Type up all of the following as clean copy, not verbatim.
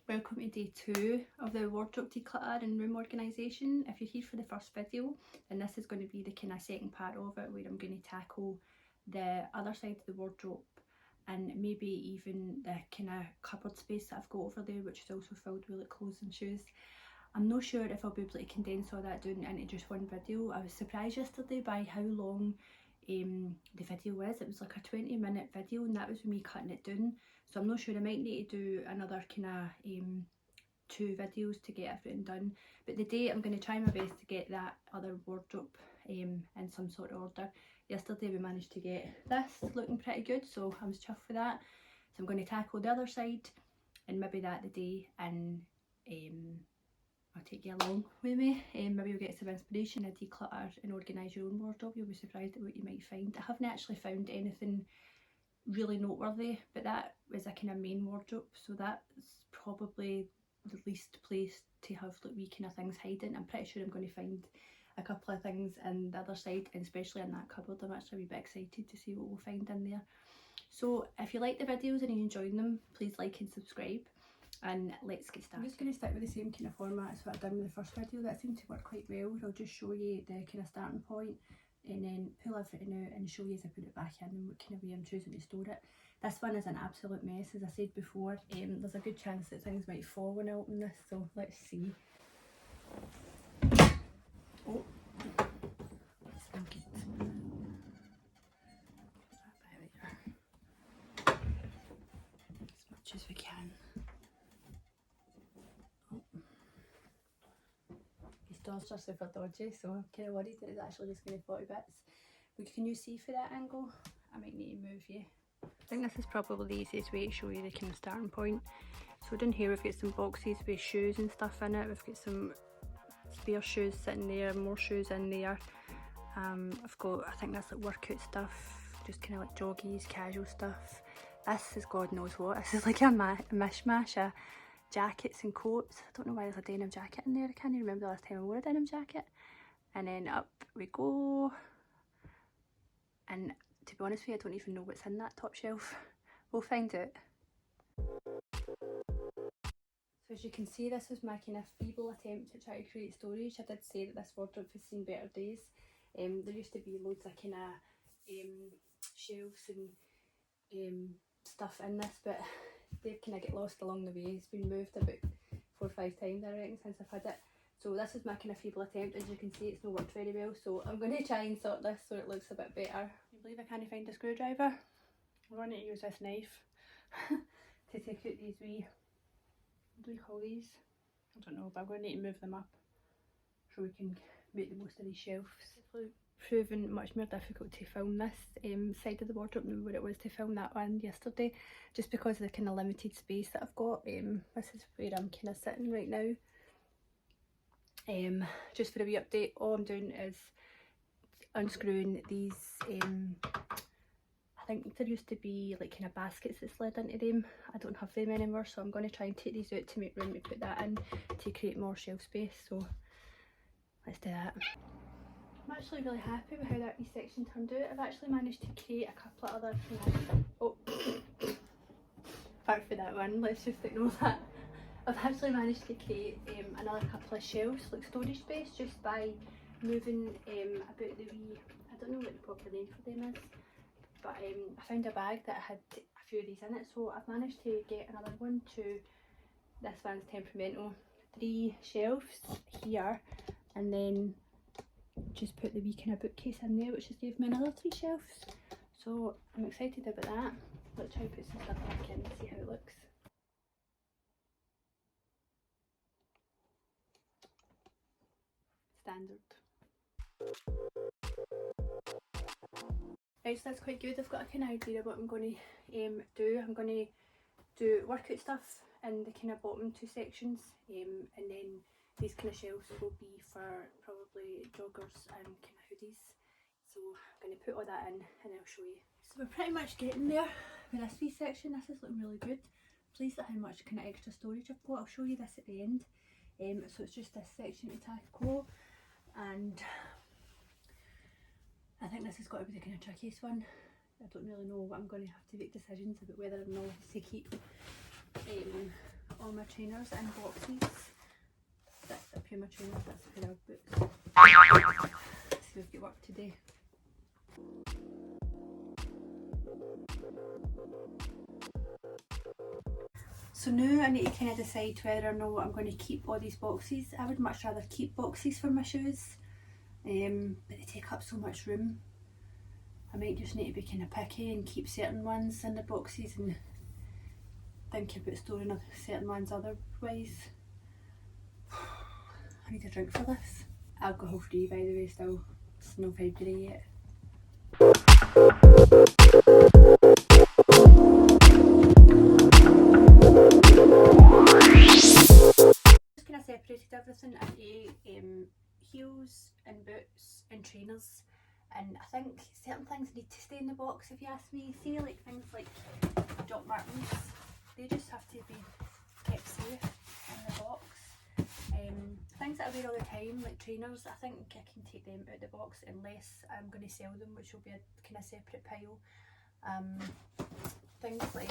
Welcome to day 2 of the wardrobe declutter and room organisation. If you're here for the first video, then this is going to be the kind of second part of it, where I'm going to tackle the other side of the wardrobe and maybe even the kind of cupboard space that I've got over there, which is also filled with like clothes and shoes. I'm not sure if I'll be able to condense all that down into just one video. I was surprised yesterday by how long the video was. It was like a 20-minute video, and that was me cutting it down. So I'm not sure, I might need to do another kind of 2 videos to get everything done. But today I'm going to try my best to get that other wardrobe in some sort of order. Yesterday we managed to get this looking pretty good, so I was chuffed for that. So I'm going to tackle the other side and maybe that today, and I'll take you along with me. Maybe you'll get some inspiration to declutter and organise your own wardrobe. You'll be surprised at what you might find. I haven't actually found anything really noteworthy, but that was a kind of main wardrobe, so that's probably the least place to have like wee kind of things hiding. I'm pretty sure I'm going to find a couple of things in the other side, and especially in that cupboard. I'm actually a wee bit excited to see what we'll find in there. So if you like the videos and you're enjoying them, please like and subscribe, and let's get started. I'm just going to stick with the same kind of format as what I've done with the first video. That seemed to work quite well. I'll just show you the kind of starting point and then pull everything out and show you as I put it back in and what kind of way I'm choosing to store it. This one is an absolute mess, as I said before. There's a good chance that things might fall when I open this, so let's see. Oh, let's think it. Put that back there. As much as we can. Oh. These doors are super dodgy, so I'm kind of worried that it's actually just going to fall to bits. But can you see through that angle? I might need to move you. I think this is probably the easiest way to show you the kind of starting point. So down here we've got some boxes with shoes and stuff in it. We've got some spare shoes sitting there, more shoes in there. I've got, I think that's like workout stuff, just kind of like joggies, casual stuff. This is God knows what. This is like a mishmash of jackets and coats. I don't know why there's a denim jacket in there. I can't even remember the last time I wore a denim jacket. And then up we go. And to be honest with you, I don't even know what's in that top shelf. We'll find out. So as you can see, this was my kind of feeble attempt to try to create storage. I did say that this wardrobe has seen better days. There used to be loads of kind of shelves and stuff in this, but they've kind of get lost along the way. It's been moved about 4 or 5 times, I reckon, since I've had it. So this is my kind of feeble attempt. As you can see, it's not worked very well, so I'm going to try and sort this so it looks a bit better. I believe I can't find a screwdriver. I'm going to use this knife to take out these wee, what do we call these? I don't know, but I'm going to need to move them up so we can make the most of these shelves. It's proven much more difficult to film this side of the wardrobe than what it was to film that one yesterday, just because of the kind of limited space that I've got. This is where I'm kind of sitting right now. Just for a wee update, all I'm doing is unscrewing these, I think there used to be like kind of baskets that slid into them. I don't have them anymore, so I'm going to try and take these out to make room to put that in to create more shelf space. So let's do that. I'm actually really happy with how that wee section turned out. I've actually managed to create a couple of other, oh, back for that one, let's just ignore that. I've actually managed to create another couple of shelves, like storage space, just by moving about the wee, I don't know what the proper name for them is, but I found a bag that had a few of these in it, so I've managed to get another one to, this one's temperamental, 3 shelves here, and then just put the wee kind of bookcase in there, which has gave me another 3 shelves. So I'm excited about that. Let's try and put some stuff back in and see how it looks. Standard. Right, so that's quite good. I've got a kind of idea of what I'm going to do. I'm going to do workout stuff in the kind of bottom 2 sections, and then these kind of shelves will be for probably joggers and kind of hoodies. So I'm going to put all that in and I'll show you. So we're pretty much getting there with this wee section. This is looking really good. Pleased at how much kind of extra storage I've got. I'll show you this at the end. So it's just this section to tackle, and I think this has got to be the kind of trickiest one. I don't really know what I'm going to have to make decisions about whether or not to keep all my trainers in boxes. That's a Puma trainer, that's a pair of boots. So we've got work to do. So now I need to kind of decide whether or not I'm going to keep all these boxes. I would much rather keep boxes for my shoes, but they take up so much room. I might just need to be kind of picky and keep certain ones in the boxes and think about storing certain ones otherwise. I need a drink for this. Alcohol free, by the way, still. It's no February yet. Just kind of separated everything into heels and boots and trainers, and I think certain things need to stay in the box if you ask me. See, like things like Doc Martens, they just have to be kept safe in the box. Things that I wear all the time, like trainers, I think I can take them out of the box unless I'm going to sell them, which will be a kind of separate pile. Things like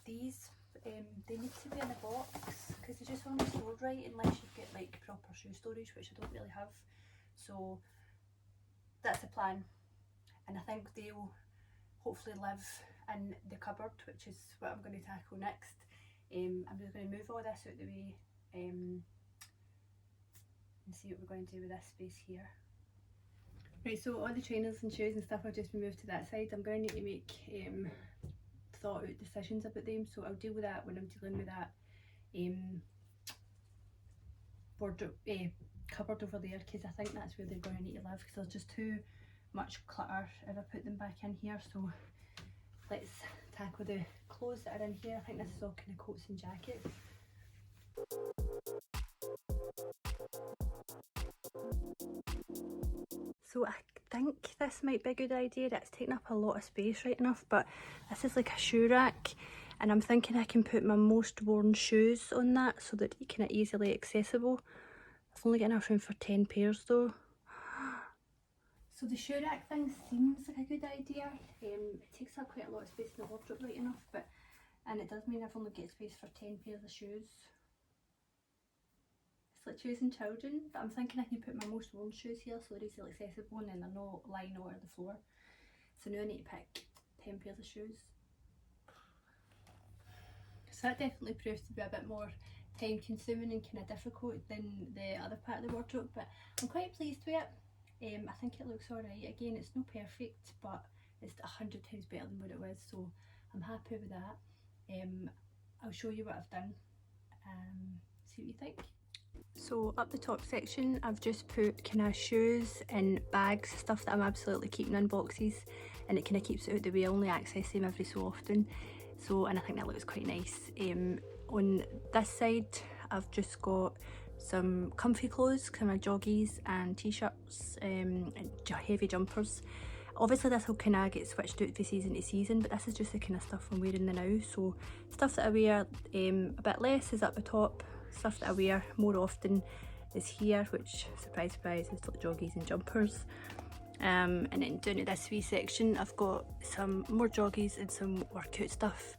these, they need to be in a box because they just aren't stored right unless you get like proper shoe storage, which I don't really have. So that's the plan, and I think they'll hopefully live in the cupboard, which is what I'm going to tackle next. I'm just going to move all this out the way and see what we're going to do with this space here. Right, so all the trainers and shoes and stuff have just been moved to that side. I'm going to need to make thought out decisions about them, so I'll deal with that when I'm dealing with that wardrobe cupboard over there, because I think that's where they're going to need to live, because there's just too much clutter if I put them back in here. So let's tackle the clothes that are in here. I think this is all kind of coats and jackets. So I think this might be a good idea. It's taking up a lot of space right enough, but this is like a shoe rack, and I'm thinking I can put my most worn shoes on that so that it's kind of easily accessible. I've only got enough room for 10 pairs though. So the shoe rack thing seems like a good idea. It takes up quite a lot of space in the wardrobe right enough, and it does mean I've only got space for 10 pairs of shoes. It's like choosing children, but I'm thinking I can put my most worn shoes here so they're easily accessible and then they're not lying over the floor. So now I need to pick 10 pairs of shoes. So that definitely proves to be a bit more time consuming and kind of difficult than the other part of the wardrobe, but I'm quite pleased with it. I think it looks alright. Again, it's not perfect, but it's 100 times better than what it was, so I'm happy with that. I'll show you what I've done, see what you think. So up the top section I've just put kind of shoes and bags, stuff that I'm absolutely keeping in boxes, and it kind of keeps it out of the way. I only access them every so often, so, and I think that looks quite nice. On this side I've just got some comfy clothes, kind of joggies and t-shirts, and heavy jumpers. Obviously this will kind of get switched out from season to season, but this is just the kind of stuff I'm wearing now. So stuff that I wear a bit less is up the top, stuff that I wear more often is here, which, surprise surprise, is like joggies and jumpers. And then down at this wee section I've got some more joggies and some workout stuff,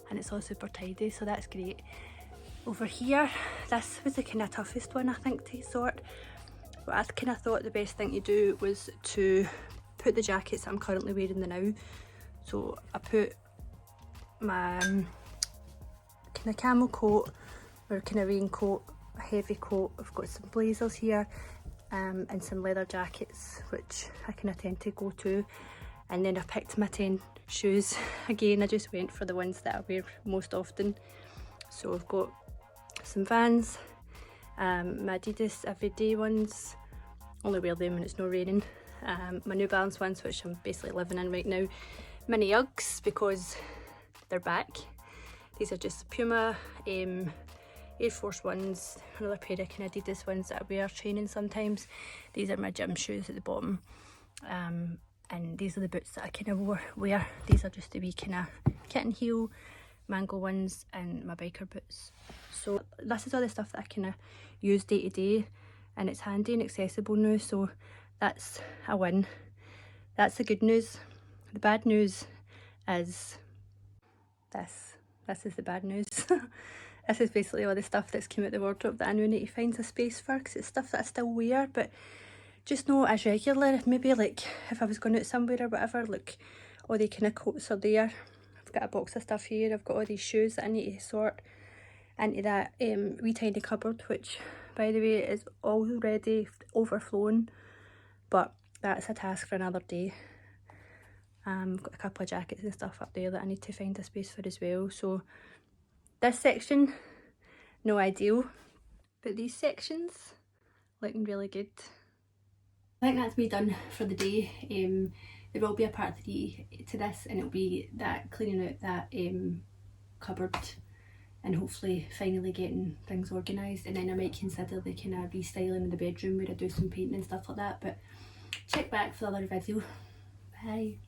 and it's all super tidy, so that's great. Over here, this was the kind of toughest one I think to sort, but I kind of thought the best thing to do was to put the jackets that I'm currently wearing now. So I put my kind of camel coat or kind of raincoat, a heavy coat. I've got some blazers here and some leather jackets, which I kind of tend to go to. And then I picked my 10 shoes. Again, I just went for the ones that I wear most often. So I've got some Vans, my Adidas everyday ones, only wear them when it's not raining, my New Balance ones, which I'm basically living in right now, mini Uggs because they're back. These are just Puma Air Force ones, another pair of kind of Adidas ones that I wear training sometimes. These are my gym shoes at the bottom, and these are the boots that I kind of wear. These are just the wee kind of kitten heel mango ones and my biker boots. So this is all the stuff that I kind of use day to day, and it's handy and accessible now, so that's a win. That's the good news. The bad news is this. this is the bad news. This is basically all the stuff that's come out the wardrobe that I now need to find a space for, because it's stuff that I still wear, but just not as regular. Maybe like if I was going out somewhere or whatever, look, all the kind of coats are there. I've got a box of stuff here. I've got all these shoes that I need to sort into that wee tiny cupboard, which by the way is already overflowing, but that's a task for another day. Got a couple of jackets and stuff up there that I need to find a space for as well. So this section, no ideal, but these sections looking really good. I think that's me done for the day. There will be a part 3 to this, and it'll be that cleaning out that cupboard and hopefully finally getting things organised, and then I might consider the kind of restyling in the bedroom where I do some painting and stuff like that. But check back for the other video. Bye.